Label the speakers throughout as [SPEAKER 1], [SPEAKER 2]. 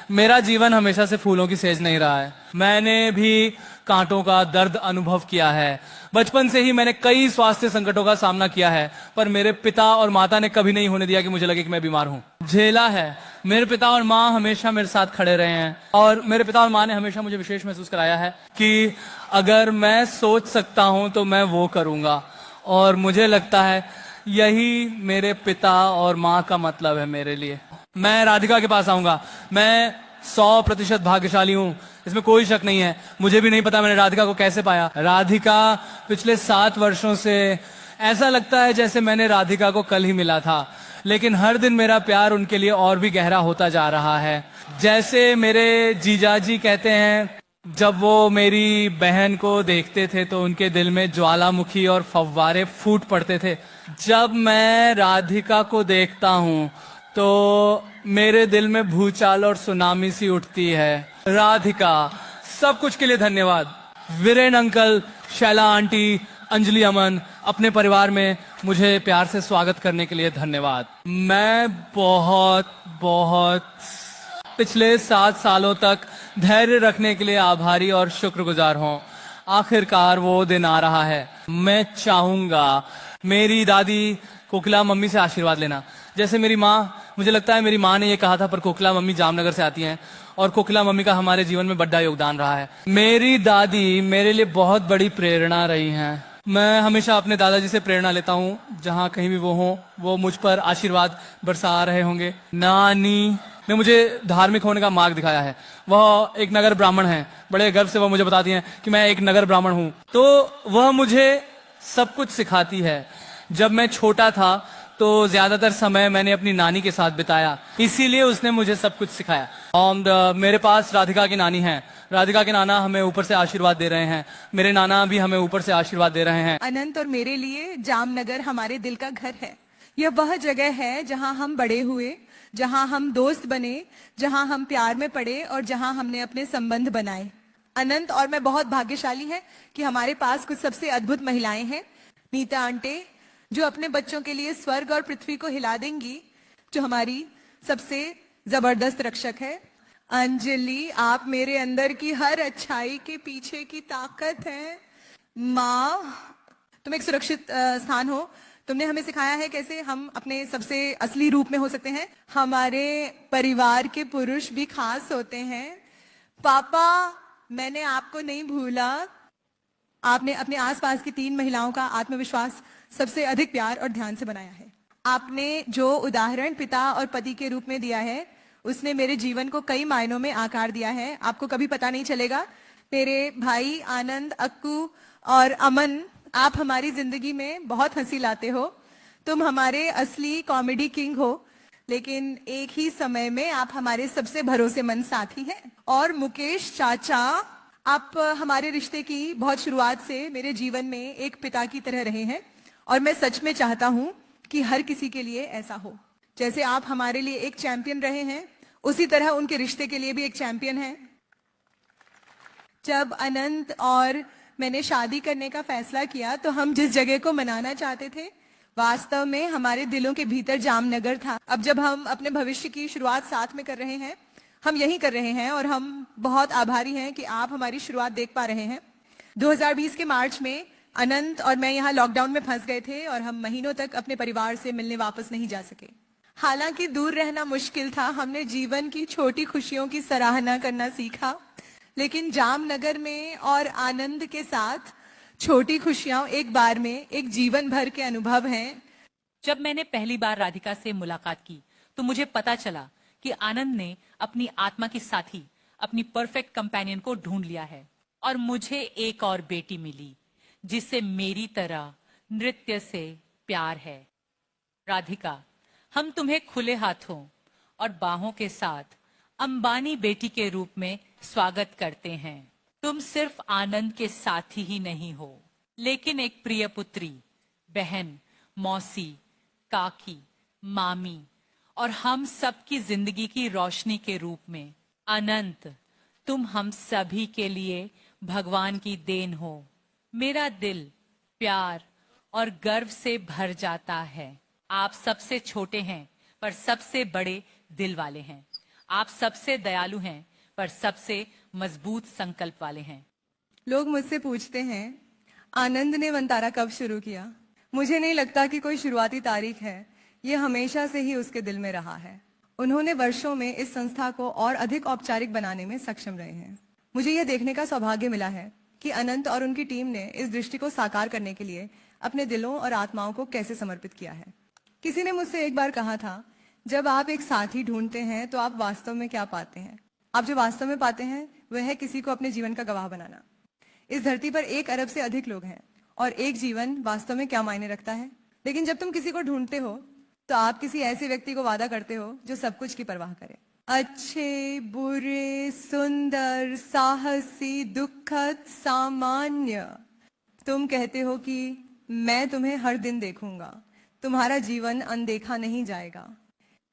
[SPEAKER 1] मेरा जीवन हमेशा से फूलों की सेज नहीं रहा है। मैंने भी कांटों का दर्द अनुभव किया है। बचपन से ही मैंने कई स्वास्थ्य संकटों का सामना किया है, पर मेरे पिता और माता ने कभी नहीं होने दिया कि मुझे लगे कि मैं बीमार हूं। झेला है। मेरे पिता और माँ हमेशा मेरे साथ खड़े रहे हैं, और मेरे पिता और माँ ने हमेशा मुझे विशेष महसूस कराया है कि अगर मैं सोच सकता हूं तो मैं वो करूंगा। और मुझे लगता है यही मेरे पिता और माँ का मतलब है मेरे लिए। मैं राधिका के पास आऊंगा। मैं 100% भाग्यशाली हूं, इसमें कोई शक नहीं है। मुझे भी नहीं पता मैंने राधिका को कैसे पाया। राधिका पिछले 7 वर्षों से ऐसा लगता है जैसे मैंने राधिका को कल ही मिला था, लेकिन हर दिन मेरा प्यार उनके लिए और भी गहरा होता जा रहा है। जैसे मेरे जीजाजी कहते हैं, जब वो मेरी बहन को देखते थे तो उनके दिल में ज्वालामुखी और फव्वारे फूट पड़ते थे। जब मैं राधिका को देखता हूं तो मेरे दिल में भूचाल और सुनामी सी उठती है। राधिका, सब कुछ के लिए धन्यवाद। वीरेन अंकल, शैला आंटी, अंजलि अमन, अपने परिवार में मुझे प्यार से स्वागत करने के लिए धन्यवाद। मैं बहुत बहुत पिछले 7 सालों तक धैर्य रखने के लिए आभारी और शुक्रगुजार हूं। आखिरकार वो दिन आ रहा है। मैं चाहूंगा मेरी दादी कोकिला मम्मी से आशीर्वाद लेना। जैसे मेरी माँ, मुझे लगता है मेरी माँ ने ये कहा था, पर कोकिला मम्मी जामनगर से आती हैं और कोकिला मम्मी का हमारे जीवन में बड़ा योगदान रहा है। मेरी दादी मेरे लिए बहुत बड़ी प्रेरणा रही हैं। मैं हमेशा अपने दादाजी से प्रेरणा लेता हूँ। जहाँ कहीं भी वो हों, वो मुझ पर आशीर्वाद बरसा रहे होंगे। नानी ने मुझे धार्मिक होने का मार्ग दिखाया है। वह एक नगर ब्राह्मण हैं। बड़े गर्व से वह मुझे बताती हैं कि मैं एक नगर ब्राह्मण हूँ। तो वह मुझे सब कुछ सिखाती है। जब मैं छोटा था तो ज्यादातर समय मैंने अपनी नानी के साथ बिताया, इसीलिए उसने मुझे सब कुछ सिखाया। और मेरे पास राधिका की नानी है। राधिका के नाना हमें ऊपर से आशीर्वाद दे रहे हैं। मेरे नाना भी हमें ऊपर से आशीर्वाद दे रहे हैं।
[SPEAKER 2] अनंत और मेरे लिए जामनगर हमारे दिल का घर है। यह वह जगह है जहां हम बड़े हुए, जहां हम दोस्त बने, जहां हम प्यार में पड़े और जहां हमने अपने संबंध बनाए। अनंत और मैं बहुत भाग्यशाली हैं कि हमारे पास कुछ सबसे अद्भुत महिलाएं हैं। नीता आंटे, जो अपने बच्चों के लिए स्वर्ग और पृथ्वी को हिला देंगी, जो हमारी सबसे जबरदस्त रक्षक है। अंजलि, आप मेरे अंदर की हर अच्छाई के पीछे की ताकत है। माँ, तुम एक सुरक्षित स्थान हो। तुमने हमें सिखाया है कैसे हम अपने सबसे असली रूप में हो सकते हैं। हमारे परिवार के पुरुष भी खास होते हैं। पापा, मैंने आपको नहीं भूला। आपने अपने आसपास की 3 महिलाओं का आत्मविश्वास सबसे अधिक प्यार और ध्यान से बनाया है। आपने जो उदाहरण पिता और पति के रूप में दिया है, उसने मेरे जीवन को कई मायनों में आकार दिया है। आपको कभी पता नहीं चलेगा। मेरे भाई आनंद, अक्कू और अमन, आप हमारी जिंदगी में बहुत हंसी लाते हो। तुम हमारे असली कॉमेडी किंग हो, लेकिन एक ही समय में आप हमारे सबसे भरोसेमंद साथी हैं। और मुकेश चाचा, आप हमारे रिश्ते की बहुत शुरुआत से मेरे जीवन में एक पिता की तरह रहे हैं, और मैं सच में चाहता हूं कि हर किसी के लिए ऐसा हो। जैसे आप हमारे लिए एक चैंपियन रहे हैं, उसी तरह उनके रिश्ते के लिए भी एक चैंपियन है। जब अनंत और मैंने शादी करने का फैसला किया तो हम जिस जगह को मनाना चाहते थे, वास्तव में हमारे दिलों के भीतर जामनगर था। अब जब हम अपने भविष्य की शुरुआत साथ में कर रहे हैं, हम यही कर रहे हैं, और हम बहुत आभारी हैं कि आप हमारी शुरुआत देख पा रहे हैं। 2020 के मार्च में अनंत और मैं यहाँ लॉकडाउन में फंस गए थे और हम महीनों तक अपने परिवार से मिलने वापस नहीं जा सके। हालांकि दूर रहना मुश्किल था, हमने जीवन की छोटी खुशियों की सराहना करना सीखा। लेकिन जामनगर में और आनंद के साथ छोटी खुशियां एक बार में एक जीवन भर के अनुभव हैं।
[SPEAKER 3] जब मैंने पहली बार राधिका से मुलाकात की तो मुझे पता चला कि आनंद ने अपनी आत्मा की साथी, अपनी परफेक्ट कंपेनियन को ढूंढ लिया है, और मुझे एक और बेटी मिली जिससे मेरी तरह नृत्य से प्यार है। राधिका, हम तुम्हें खुले हाथों और बाहों के साथ अंबानी बेटी के रूप में स्वागत करते हैं। तुम सिर्फ आनंद के साथी ही नहीं हो, लेकिन एक प्रिय पुत्री, बहन, मौसी, काकी, मामी और हम सबकी जिंदगी की रोशनी के रूप में। अनंत, तुम हम सभी के लिए भगवान की देन हो। मेरा दिल प्यार और गर्व से भर जाता है। आप सबसे छोटे हैं पर सबसे बड़े दिल वाले हैं। आप सबसे दयालु हैं, पर सबसे मजबूत संकल्प वाले हैं।
[SPEAKER 2] लोग मुझसे पूछते हैं, आनंद ने वंतारा कब शुरू किया? मुझे नहीं लगता कि कोई शुरुआती तारीख है, ये हमेशा से ही उसके दिल में रहा है। उन्होंने वर्षों में इस संस्था को और अधिक औपचारिक बनाने में सक्षम रहे हैं। मुझे यह देखने का सौभाग्य मिला है कि अनंत और उनकी टीम ने इस दृष्टि को साकार करने के लिए अपने दिलों और आत्माओं को कैसे समर्पित किया है। किसी ने मुझसे एक बार कहा था, जब आप एक साथी ढूंढते हैं तो आप वास्तव में क्या पाते हैं? आप जो वास्तव में पाते हैं वह है किसी को अपने जीवन का गवाह बनाना। इस धरती पर 1 अरब से अधिक लोग हैं और एक जीवन वास्तव में क्या मायने रखता है। लेकिन जब तुम किसी को ढूंढते हो तो आप किसी ऐसे व्यक्ति को वादा करते हो जो सब कुछ की परवाह करे। अच्छे, बुरे, सुंदर, साहसी, दुखद, सामान्य। तुम कहते हो कि मैं तुम्हें हर दिन देखूंगा, तुम्हारा जीवन अनदेखा नहीं जाएगा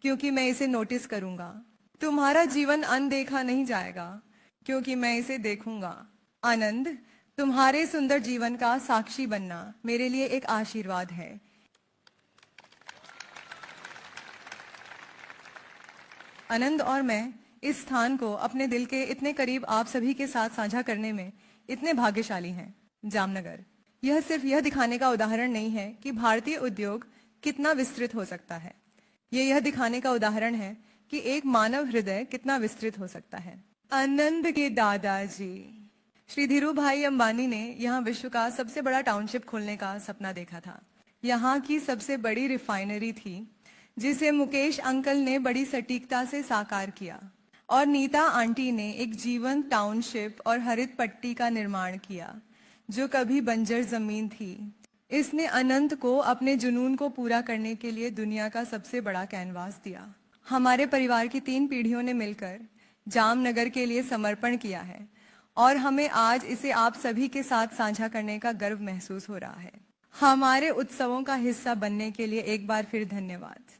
[SPEAKER 2] क्योंकि मैं इसे नोटिस करूंगा। तुम्हारा जीवन अनदेखा नहीं जाएगा क्योंकि मैं इसे देखूंगा। आनंद, तुम्हारे सुंदर जीवन का साक्षी बनना मेरे लिए एक आशीर्वाद है। आनंद और मैं इस स्थान को अपने दिल के इतने करीब आप सभी के साथ साझा करने में इतने भाग्यशाली हैं। जामनगर यह सिर्फ यह दिखाने का उदाहरण नहीं है कि भारतीय उद्योग कितना विस्तृत हो सकता है, यह दिखाने का उदाहरण है कि एक मानव हृदय कितना विस्तृत हो सकता है। आनंद के दादाजी श्री धीरू भाई अंबानी ने यहाँ विश्व का सबसे बड़ा टाउनशिप खोलने का सपना देखा था। यहाँ की सबसे बड़ी रिफाइनरी थी जिसे मुकेश अंकल ने बड़ी सटीकता से साकार किया और नीता आंटी ने एक जीवंत टाउनशिप और हरित पट्टी का निर्माण किया जो कभी बंजर जमीन थी। इसने अनंत को अपने जुनून को पूरा करने के लिए दुनिया का सबसे बड़ा कैनवास दिया। हमारे परिवार की 3 पीढ़ियों ने मिलकर जामनगर के लिए समर्पण किया है और हमें आज इसे आप सभी के साथ साझा करने का गर्व महसूस हो रहा है। हमारे उत्सवों का हिस्सा बनने के लिए एक बार फिर धन्यवाद।